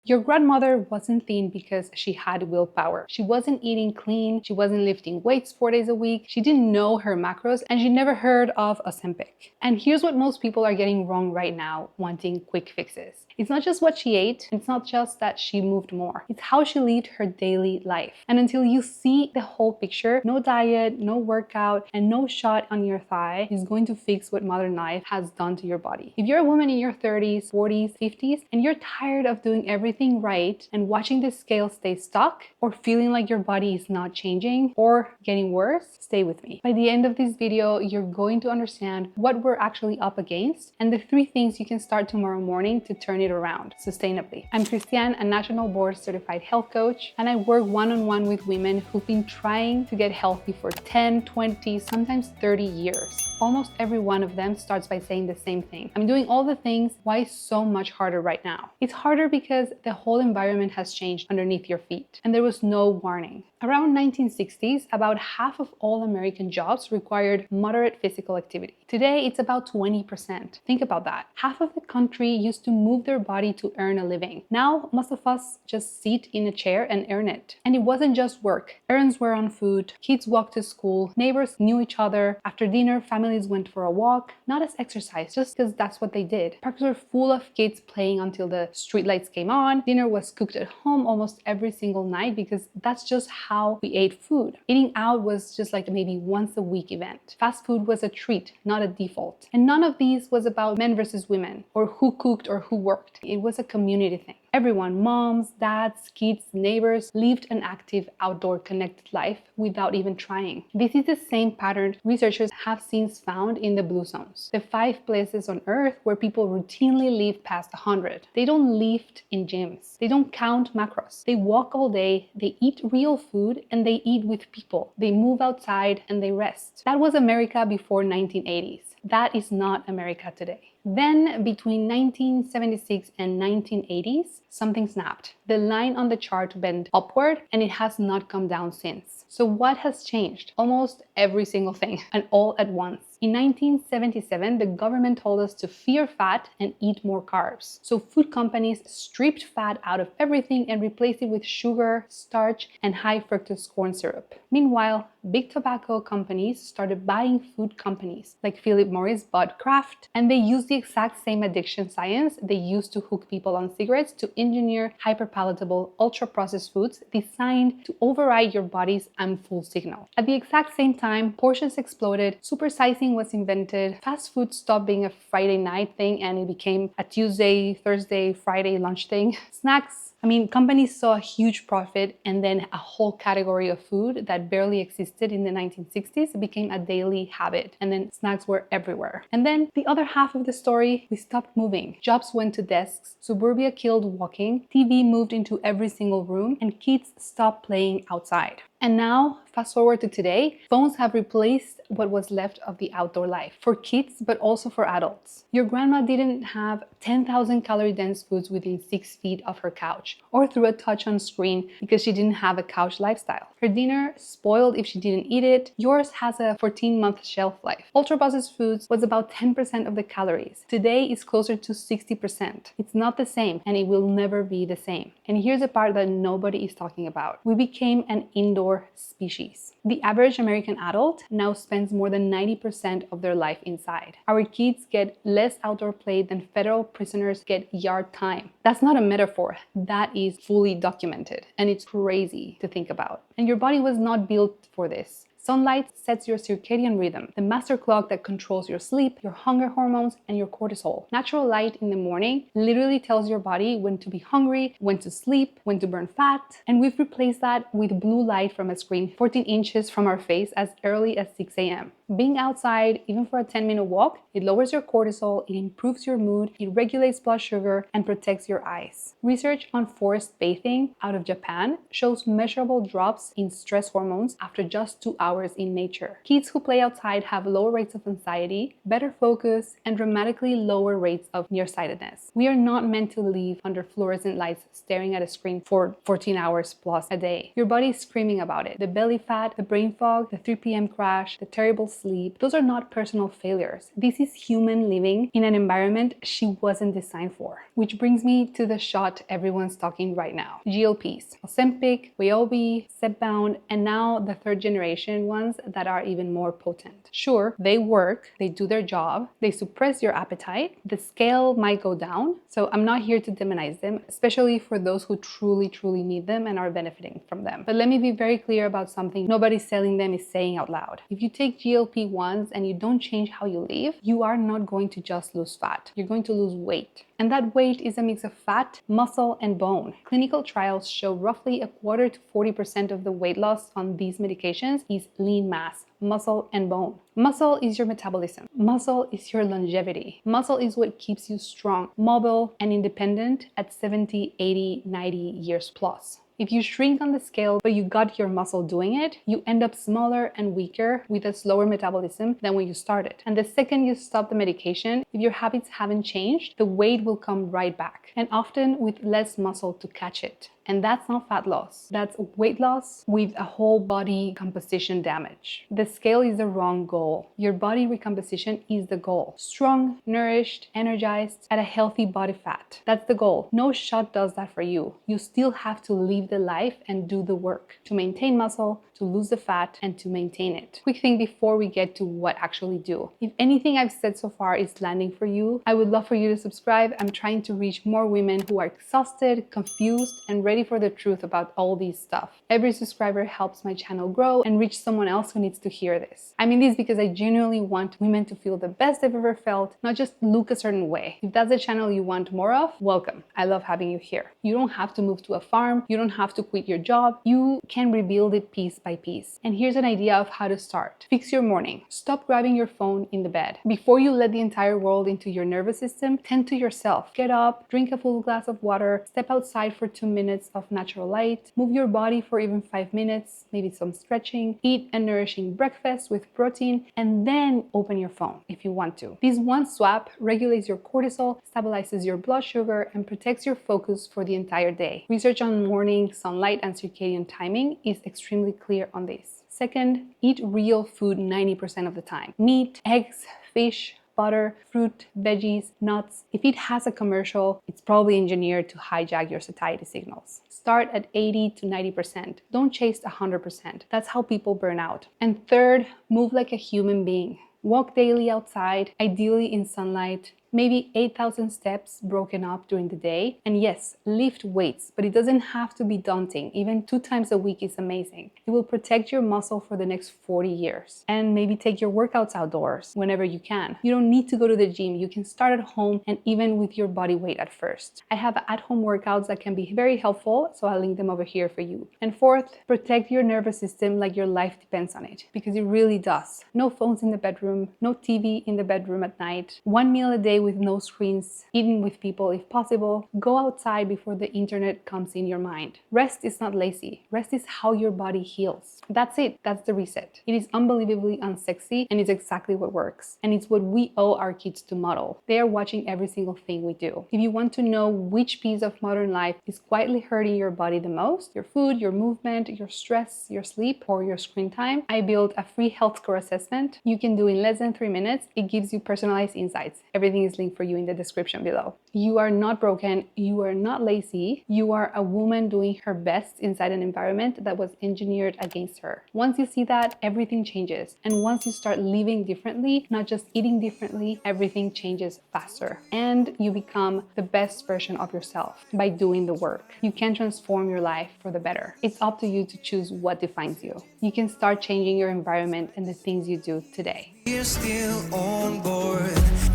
Your grandmother wasn't thin because she had willpower. She wasn't eating clean, she wasn't lifting weights 4 days a week, she didn't know her macros, and she never heard of Ozempic. And here's what most people are getting wrong right now, wanting quick fixes. It's not just what she ate, it's not just that she moved more, it's how she lived her daily life. And until you see the whole picture, no diet, no workout, and no shot on your thigh is going to fix what modern life has done to your body. If you're a woman in your 30s, 40s, 50s, and you're tired of doing everything right and watching the scale stay stuck, or feeling like your body is not changing or getting worse, stay with me. By the end of this video, you're going to understand what we're actually up against and the 3 things you can start tomorrow morning to turn it around sustainably. I'm Christianne, a national board certified health coach, and I work one-on-one with women who've been trying to get healthy for 10, 20, sometimes 30 years. Almost every one of them starts by saying the same thing. I'm doing all the things, why so much harder right now? It's harder because the whole environment has changed underneath your feet, and there was no warning. Around 1960s, about half of all American jobs required moderate physical activity. Today, it's about 20%. Think about that. Half of the country used to move their body to earn a living. Now, most of us just sit in a chair and earn it. And it wasn't just work. Errands were on foot, kids walked to school, neighbors knew each other. After dinner, families went for a walk, not as exercise, just because that's what they did. Parks were full of kids playing until the streetlights came on. Dinner was cooked at home almost every single night because that's just how we ate food. Eating out was just like maybe once a week event. Fast food was a treat, not a default. And none of these was about men versus women or who cooked or who worked. It was a community thing. Everyone, moms, dads, kids, neighbors, lived an active, outdoor, connected life without even trying. This is the same pattern researchers have since found in the blue zones, the 5 places on Earth where people routinely live past 100. They don't lift in gyms. They don't count macros. They walk all day, they eat real food, and they eat with people. They move outside and they rest. That was America before 1980s. That is not America today. Then, between 1976 and 1980s, something snapped. The line on the chart bent upward, and it has not come down since. So what has changed? Almost every single thing, and all at once. In 1977, the government told us to fear fat and eat more carbs. So food companies stripped fat out of everything and replaced it with sugar, starch, and high fructose corn syrup. Meanwhile, big tobacco companies started buying food companies, like Philip Morris bought Kraft, and they used the exact same addiction science they used to hook people on cigarettes to engineer hyper-palatable, ultra-processed foods designed to override your body's "I'm full" signal. At the exact same time, portions exploded, supersizing was invented, fast food stopped being a Friday night thing and it became a Tuesday, Thursday, Friday lunch thing. Snacks, companies saw a huge profit, and then a whole category of food that barely existed in the 1960s became a daily habit, and then snacks were everywhere. And then the other half of the story, we stopped moving. Jobs went to desks, suburbia killed walking, TV moved into every single room, and kids stopped playing outside. And now, fast forward to today, phones have replaced what was left of the outdoor life for kids, but also for adults. Your grandma didn't have 10,000 calorie dense foods within 6 feet of her couch or through a touch on screen because she didn't have a couch lifestyle. Her dinner spoiled if she didn't eat it. Yours has a 14-month shelf life. Ultra processed foods was about 10% of the calories. Today it's closer to 60%. It's not the same, and it will never be the same. And here's the part that nobody is talking about. We became an indoor species. The average American adult now spends more than 90% of their life inside. Our kids get less outdoor play than federal prisoners get yard time. That's not a metaphor. That is fully documented, and it's crazy to think about. And your body was not built for this. Sunlight sets your circadian rhythm, the master clock that controls your sleep, your hunger hormones, and your cortisol. Natural light in the morning literally tells your body when to be hungry, when to sleep, when to burn fat, and we've replaced that with blue light from a screen 14 inches from our face as early as 6 a.m. Being outside, even for a 10-minute walk, it lowers your cortisol, it improves your mood, it regulates blood sugar, and protects your eyes. Research on forest bathing out of Japan shows measurable drops in stress hormones after just 2 hours hours in nature. Kids who play outside have lower rates of anxiety, better focus, and dramatically lower rates of nearsightedness. We are not meant to live under fluorescent lights staring at a screen for 14 hours plus a day. Your body is screaming about it. The belly fat, the brain fog, the 3 p.m. crash, the terrible sleep, those are not personal failures. This is human living in an environment she wasn't designed for. Which brings me to the shot everyone's talking right now. GLPs, Ozempic, Wegovy, Zepbound, and now the third generation ones that are even more potent. Sure, they work, they do their job, they suppress your appetite, the scale might go down, so I'm not here to demonize them, especially for those who truly need them and are benefiting from them. But let me be very clear about something nobody selling them is saying out loud. If you take GLP-1s and you don't change how you live, you are not going to just lose fat, you're going to lose weight. And that weight is a mix of fat, muscle, and bone. Clinical trials show roughly a quarter to 40% of the weight loss on these medications is lean mass, muscle, and bone. Muscle is your metabolism. Muscle is your longevity. Muscle is what keeps you strong, mobile, and independent at 70, 80, 90 years plus. If you shrink on the scale, but you got your muscle doing it, you end up smaller and weaker with a slower metabolism than when you started. And the second you stop the medication, if your habits haven't changed, the weight will come right back, and often with less muscle to catch it. And that's not fat loss. That's weight loss with a whole body composition damage. The scale is the wrong goal. Your body recomposition is the goal. Strong, nourished, energized, at a healthy body fat. That's the goal. No shot does that for you. You still have to live the life and do the work to maintain muscle, to lose the fat, and to maintain it. Quick thing before we get to what actually do. If anything I've said so far is landing for you, I would love for you to subscribe. I'm trying to reach more women who are exhausted, confused, and ready for the truth about all these stuff. Every subscriber helps my channel grow and reach someone else who needs to hear this. I mean this because I genuinely want women to feel the best they've ever felt, not just look a certain way. If that's the channel you want more of, welcome. I love having you here. You don't have to move to a farm. You don't have to quit your job. You can rebuild it piece by piece. And here's an idea of how to start. Fix your morning. Stop grabbing your phone in the bed. Before you let the entire world into your nervous system, tend to yourself. Get up, drink a full glass of water, step outside for 2 minutes of natural light, move your body for even 5 minutes, maybe some stretching, eat a nourishing breakfast with protein, and then open your phone if you want to. This one swap regulates your cortisol, stabilizes your blood sugar, and protects your focus for the entire day. Research on morning sunlight and circadian timing is extremely clear on this. Second, eat real food 90% of the time. Meat, eggs, fish, butter, fruit, veggies, nuts. If it has a commercial, it's probably engineered to hijack your satiety signals. Start at 80 to 90%. Don't chase 100%. That's how people burn out. And third, move like a human being. Walk daily outside, ideally in sunlight. Maybe 8,000 steps broken up during the day. And yes, lift weights, but it doesn't have to be daunting. Even 2 times a week is amazing. It will protect your muscle for the next 40 years. And maybe take your workouts outdoors whenever you can. You don't need to go to the gym. You can start at home and even with your body weight at first. I have at-home workouts that can be very helpful, so I'll link them over here for you. And fourth, protect your nervous system like your life depends on it, because it really does. No phones in the bedroom, no TV in the bedroom at night, 1 meal a day with no screens, eating with people if possible. Go outside before the internet comes in your mind. Rest is not lazy. Rest is how your body heals. That's it. That's the reset. It is unbelievably unsexy, and it's exactly what works. And it's what we owe our kids to model. They are watching every single thing we do. If you want to know which piece of modern life is quietly hurting your body the most, your food, your movement, your stress, your sleep, or your screen time, I built a free health score assessment you can do in less than 3 minutes. It gives you personalized insights. Everything is linked for you in the description below. You are not broken. You are not lazy. You are a woman doing her best inside an environment that was engineered against her. Once you see that, everything changes. And once you start living differently, not just eating differently, everything changes faster. And you become the best version of yourself by doing the work. You can transform your life for the better. It's up to you to choose what defines you. You can start changing your environment and the things you do today. We're still on board,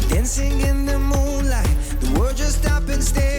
dancing in the moonlight. The world just stopped and stared.